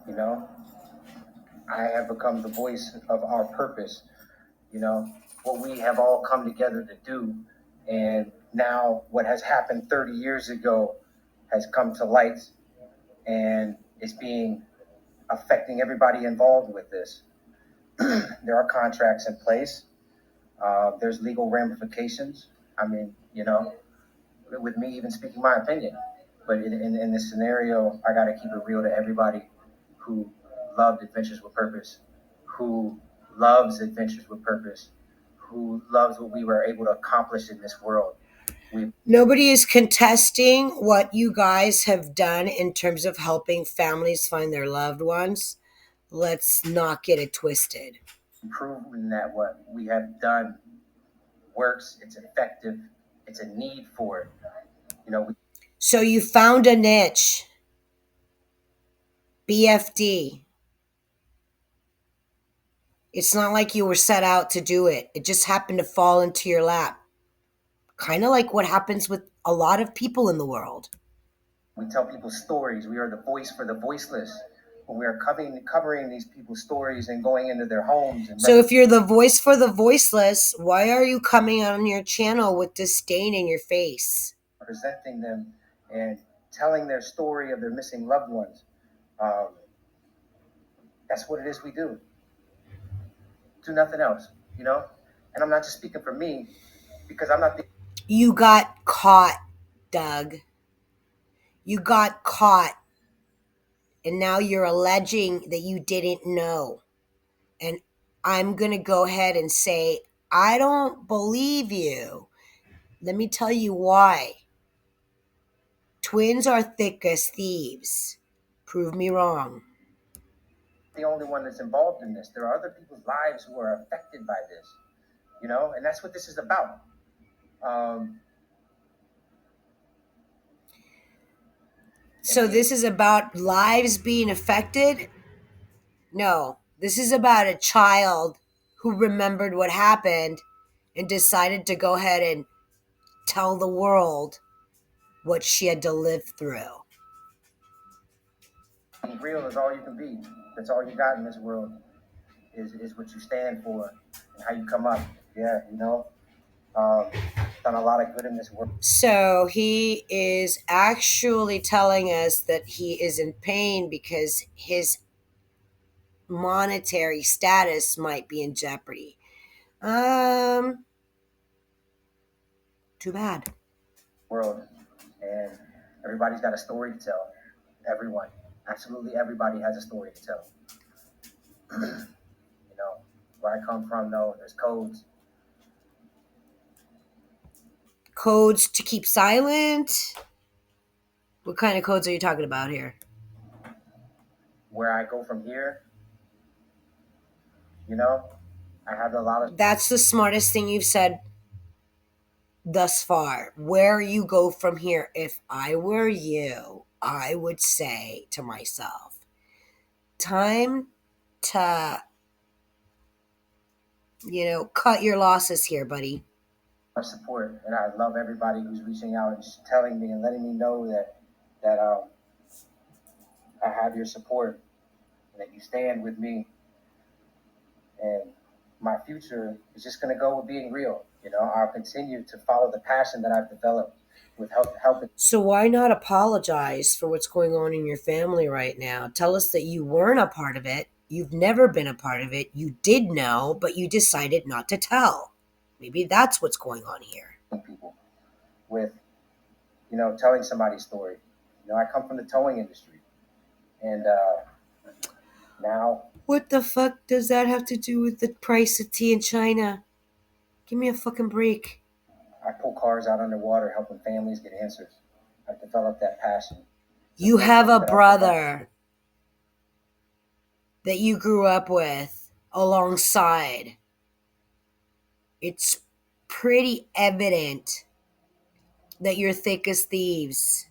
You know, I have become the voice of our purpose, you know, what we have all come together to do. And now what has happened 30 years ago has come to light and is being affecting everybody involved with this. There are contracts in place. There's legal ramifications. I mean, you know, with me even speaking my opinion. But in this scenario, I got to keep it real to everybody who loved Adventures with Purpose, who loves Adventures with Purpose, who loves what we were able to accomplish in this world. Nobody is contesting what you guys have done in terms of helping families find their loved ones. Let's not get it twisted. Proven that what we have done works, it's effective, it's a need for it. You know, So you found a niche. BFD. It's not like you were set out to do it. It just happened to fall into your lap. Kind of like what happens with a lot of people in the world. we tell people stories. We are the voice for the voiceless. When we are covering these people's stories and going into their homes. And So if you're the voice for the voiceless, why are you coming on your channel with disdain in your face? representing them and telling their story of their missing loved ones. Um, that's what it is we do. Do nothing else, you know? And I'm not just speaking for me because I'm not the. You got caught, Doug. You got caught. And now you're alleging that you didn't know. And I'm going to go ahead and say, I don't believe you. Let me tell you why. Twins are thick as thieves. Prove me wrong. The only one that's involved in this. There are other people's lives who are affected by this, you know, and that's what this is about. So this is about lives being affected? No, this is about a child who remembered what happened and decided to go ahead and tell the world what she had to live through. Being real is all you can be. That's all you got in this world is what you stand for and how you come up. Yeah, you know, done a lot of good in this world. So he is actually telling us that he is in pain because his monetary status might be in jeopardy. Too bad. World, and everybody's got a story to tell. Everyone, absolutely everybody has a story to tell. You know, where I come from, though, there's codes. Codes to keep silent? What kind of codes are you talking about here? Where I go from here, you know, I have a lot of. That's the smartest thing you've said thus far. Where you go from here, if I were you, I would say to myself, time to, cut your losses here, buddy. Support, and I love everybody who's reaching out and just telling me and letting me know that I have your support and that you stand with me, and my future is just going to go with being real. You know, I'll continue to follow the passion that I've developed with helping. So why not apologize for what's going on in your family right now? Tell us that you weren't a part of it. You've never been a part of it. You did know, but you decided not to tell. Maybe that's what's going on here. People with, you know, telling somebody's story. You know, I come from the towing industry, and now. What the fuck does that have to do with the price of tea in China? Give me a fucking break. I pull cars out underwater, helping families get answers. I've developed that passion. You have a brother that you grew up with alongside. It's pretty evident that you're thick as thieves.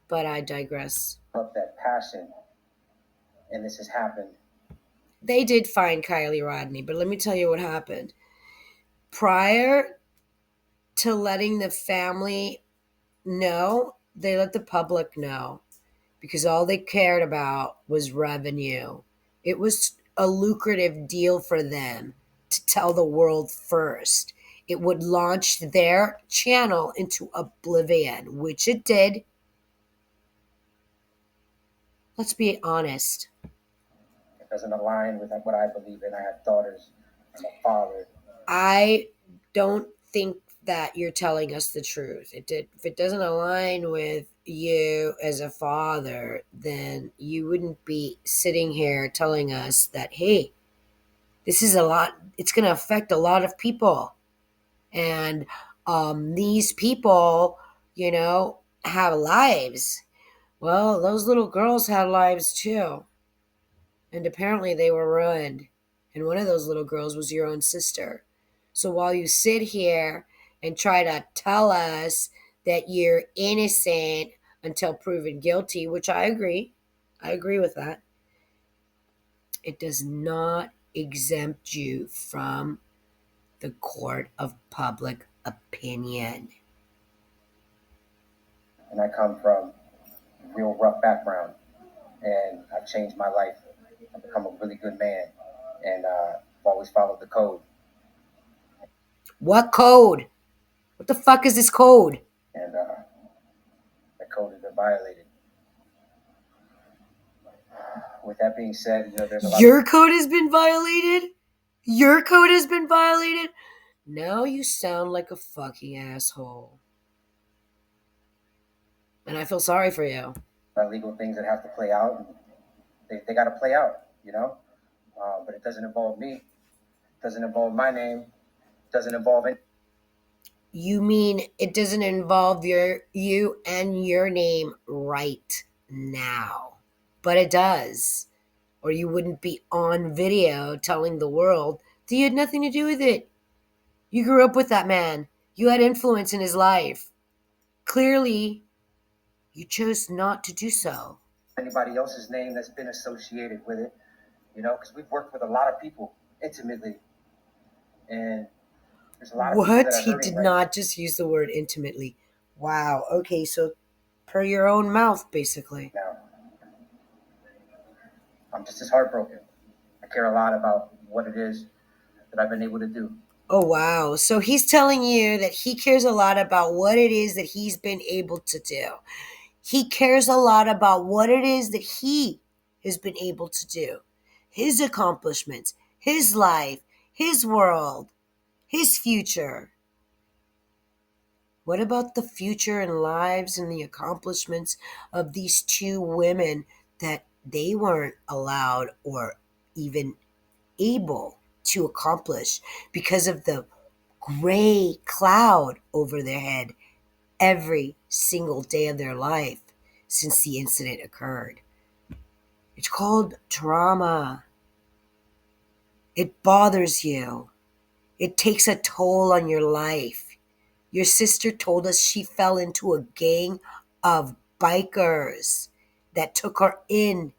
But I digress. Up that passion, and this has happened. They did find Kylie Rodney, but let me tell you what happened. Prior to letting the family know, they let the public know. because all they cared about was revenue. It was a lucrative deal for them to tell the world first. It would launch their channel into oblivion, which it did. Let's be honest. It doesn't align with what I believe in. I have daughters. I'm a father. I don't think that you're telling us the truth. If it doesn't align with you as a father, then you wouldn't be sitting here telling us that, hey, this is a lot, it's going to affect a lot of people. And these people, have lives. Well, those little girls had lives too. And apparently they were ruined. And one of those little girls was your own sister. So while you sit here and try to tell us that you're innocent until proven guilty, which I agree with that, it does not exempt you from the court of public opinion. And I come from a real rough background. And I've changed my life. I've become a really good man. And I've always followed the code. What code? What the fuck is this code? And the code has been violated. With that being said, there's a lot. Your code has been violated? Your code has been violated? Now you sound like a fucking asshole. And I feel sorry for you. Legal things that have to play out. And they got to play out, but it doesn't involve me. It doesn't involve my name. It doesn't involve it. You mean it doesn't involve you and your name right now? But it does. Or you wouldn't be on video telling the world that you had nothing to do with it. You grew up with that man. You had influence in his life. Clearly, you chose not to do so. Anybody else's name that's been associated with it, because we've worked with a lot of people intimately. And there's a lot of people that are He hurting did right not just use the word intimately. Wow. Okay, so per your own mouth, basically. now. I'm just as heartbroken. I care a lot about what it is that I've been able to do. Oh, wow. So he's telling you that he cares a lot about what it is that he's been able to do. He cares a lot about what it is that he has been able to do. His accomplishments, his life, his world, his future. What about the future and lives and the accomplishments of these two women that they weren't allowed or even able to accomplish because of the gray cloud over their head every single day of their life since the incident occurred? It's called trauma. It bothers you. It takes a toll on your life. Your sister told us she fell into a gang of bikers that took her in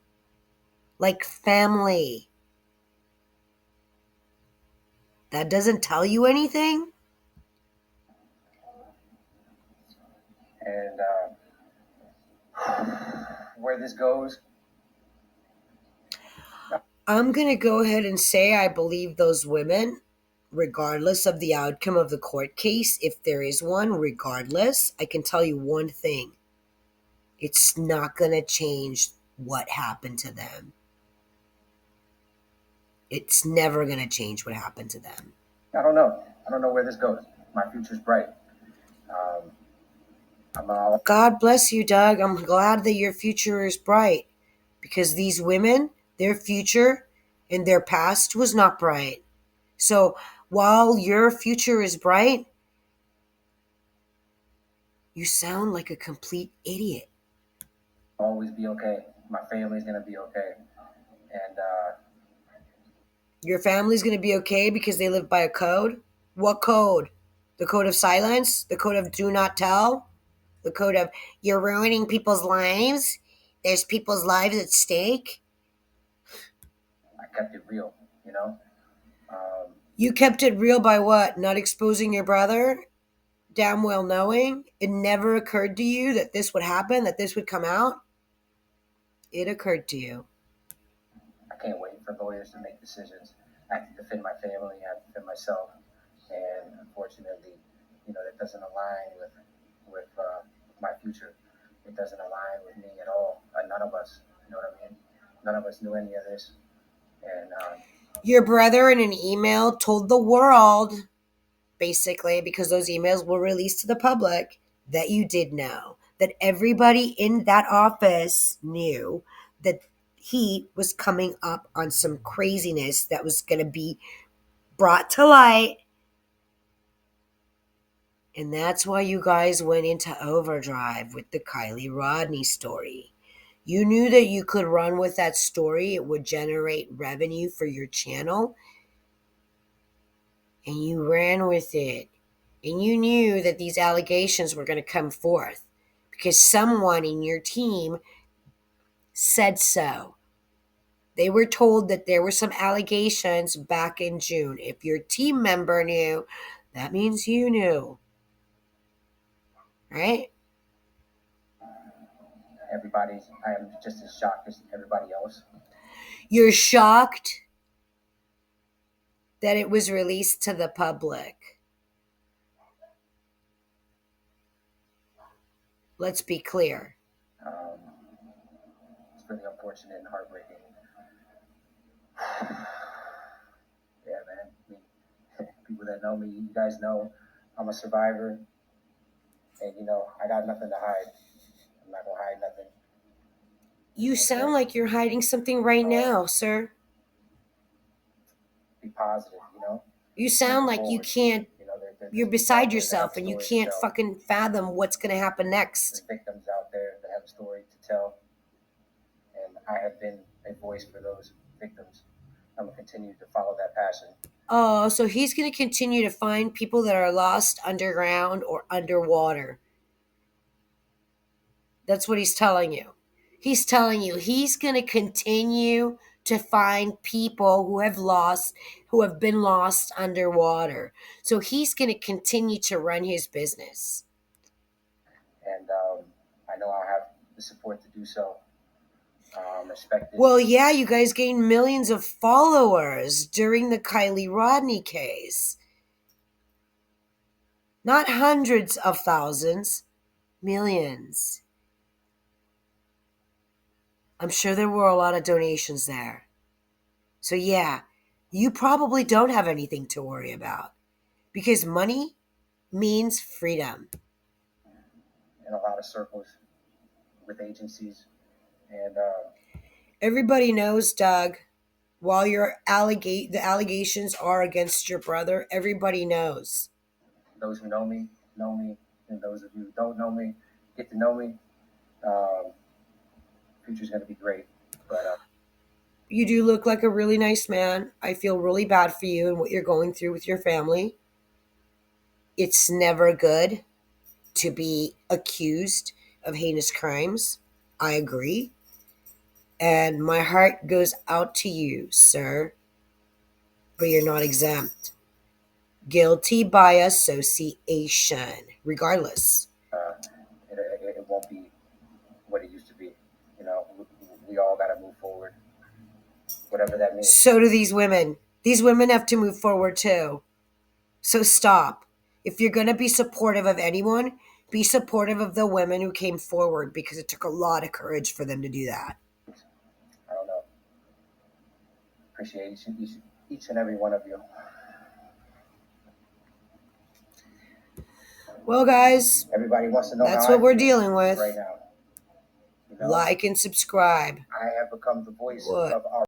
like family. That doesn't tell you anything? And where this goes, I'm going to go ahead and say I believe those women, regardless of the outcome of the court case, if there is one, regardless, I can tell you one thing. It's not going to change what happened to them. It's never going to change what happened to them. I don't know. I don't know where this goes. My future's bright. God bless you, Doug. I'm glad that your future is bright because these women, their future and their past was not bright. So while your future is bright, you sound like a complete idiot. Always be okay. My family's going to be okay. And your family's going to be okay because they live by a code? What code? The code of silence? The code of do not tell? The code of you're ruining people's lives? There's people's lives at stake? I kept it real, You kept it real by what? Not exposing your brother? Damn well knowing? It never occurred to you that this would happen, that this would come out? it occurred to you. I can't wait for lawyers to make decisions. I have to defend my family. I have to defend myself. And unfortunately, that doesn't align with my future. It doesn't align with me at all. None of us. You know what I mean? None of us knew any of this. And Your brother, in an email, told the world, basically, because those emails were released to the public, that you did know. That everybody in that office knew that he was coming up on some craziness that was going to be brought to light. And that's why you guys went into overdrive with the Kylie Rodney story. You knew that you could run with that story, it would generate revenue for your channel, and you ran with it. And you knew that these allegations were going to come forth because someone in your team said so. They were told that there were some allegations back in June. If your team member knew, that means you knew. Right? I am just as shocked as everybody else. You're shocked that it was released to the public. Let's be clear. It's really unfortunate and heartbreaking. Yeah, man. People that know me, you guys know I'm a survivor. And, I got nothing to hide. I'm not going to hide nothing. You sound like you're hiding something right now, sir. Be positive, You sound like you can't, you're beside yourself and you can't fucking fathom what's going to happen next. There's victims out there that have a story to tell. And I have been a voice for those victims. I'm going to continue to follow that passion. Oh, so he's going to continue to find people that are lost underground or underwater. That's what he's telling you. He's telling you he's going to continue to find people who have been lost underwater. So he's going to continue to run his business. And I know I'll have the support to do so. Respected. Well, yeah, you guys gained millions of followers during the Kylie Rodney case. Not hundreds of thousands, millions. I'm sure there were a lot of donations there. So yeah, you probably don't have anything to worry about because money means freedom. In a lot of circles with agencies. And everybody knows, Doug, while the allegations are against your brother, everybody knows. Those who know me, and those of you who don't know me, get to know me. Future's going to be great. But you do look like a really nice man. I feel really bad for you and what you're going through with your family. It's never good to be accused of heinous crimes. I agree. And my heart goes out to you, sir. But you're not exempt. Guilty by association, regardless. It won't be what it used to be. We all got to move forward, whatever that means. So do these women. These women have to move forward too. So stop. If you're going to be supportive of anyone, be supportive of the women who came forward because it took a lot of courage for them to do that. I don't know. Appreciate each and every one of you. Well, guys, everybody wants to know that's what we're dealing with right now. Like and subscribe. I have become the voice of our